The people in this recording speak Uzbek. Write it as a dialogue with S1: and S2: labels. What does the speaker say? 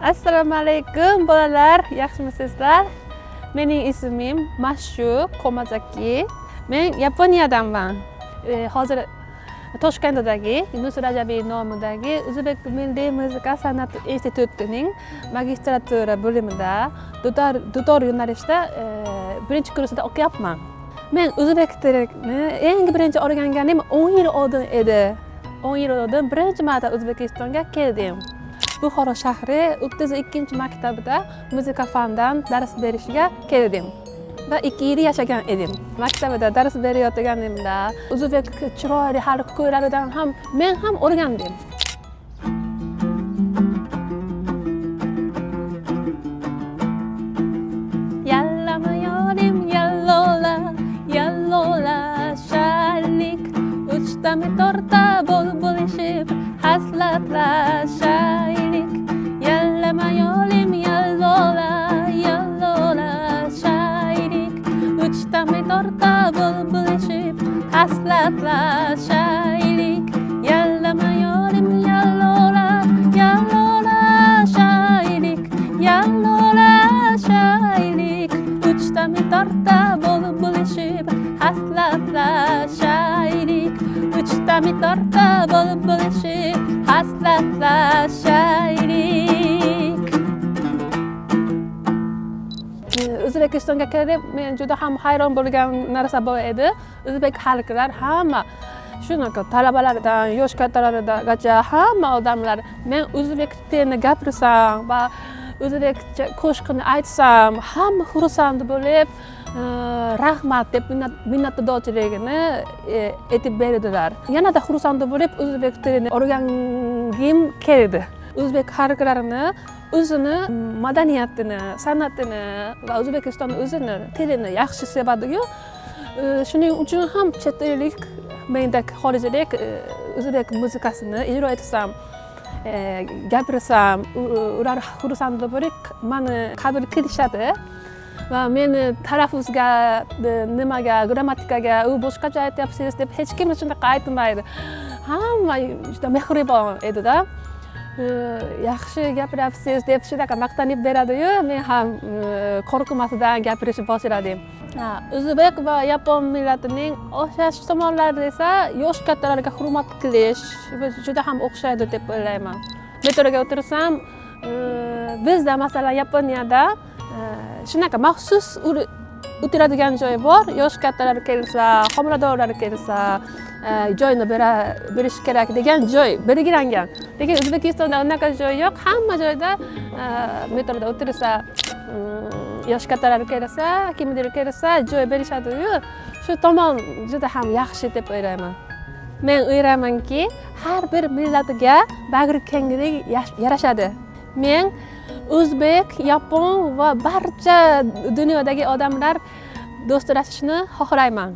S1: Assalomu alaykum bolalar, yaxshimisizlar? Mening ismim Mashu Komazaki. Men Yaponiyadanman. Hozir Toshkentdagi Yunus Rajabiy nomidagi O'zbek Milliy muzika san'at institutining magistratura bo'limida dutor yo'nalishda birinchi kursda o'qiyapman. Men o'zbek tilini eng birinchi o'rganganim 10 yil oldin edi. 10 yil oldin birinchi marta O'zbekistonga keldim. Buxoro shahri 32-maktabida muzika fandan dars berishga keldim va 2 yil yashagan edim. Maktabida dars berayotganimda o'zbek chiroyli xalq kuylaridan ham men ham o'rgandim. Yallama yorim yallola, yallola shaylik, uchtami torta bo'lishib haslatlashaylik. Yallama yorim yallola, yallola shaylik, uchtami torta bo'lishib haslatlashaylik. Yallama yorim yallola, yallola shaylik, yallola shaylik, uchtami torta bo'lishib haslatlashaylik. Uchtami torta bo'lishib haslatlashaylik. O'zbekistonga kelib, men juda ham hayron bo'lgan narsa bor edi. O'zbek xalqlar hamma shunaqa talabalardan yosh kattalarigacha hamma odamlar men o'zbek tilini gapirsam va o'zbekcha qo'shiqni aytsam hamma xursand bo'lib rahmat deb minnatdorchiligini aytib berdilar. Yanada xursand bo'lib o'zbek tilini o'rgangim keldi. O'zbek xalqlarini o'zini madaniyatini, san'atini va O'zbekistonning o'zini tilini yaxshi sevadi-yu, shuning uchun ham chet ellik mendek xorijlik o'zbek muzikasini ijro etsam, gapirsam, ular xursand bo'lib meni qabul qilishadi. Va meni talaffuzga, nimaga, grammatikaga u boshqacha aytyapsiz deb hech kim shunaqa aytmaydi. Hamma juda mehribon edi-da. Yaxshi gapiryapsiz deb shunaqa maqtanib beradi-yu, men ham qo'rqmasdan gapirishni boshladim. O'zbek va yapon millatining o'xshash tomonlari esa yosh kattalarga hurmat qilish juda ham o'xshaydi deb o'ylayman. Metroga o'tirsam, bizda masalan Yaponiyada shunaqa maxsus o'tiradigan joy bor. Yosh kattalar kelsa, homiladorlar kelsa, joyni berish kerak degan joy belgilangan. Lekin O'zbekistonda unaqa joy yo'q. Hamma joyda metroda o'tirsa, yosh kattalar kelsa, kimdir kelsa, joy berishadi-yu, shu tomon juda ham yaxshi deb o'ylayman. Men o'ylaymanki, har bir millatga bag'rikenglik yarashadi. Men o'zbek, yapon va barcha dunyodagi odamlar do'stlashishni xohlayman.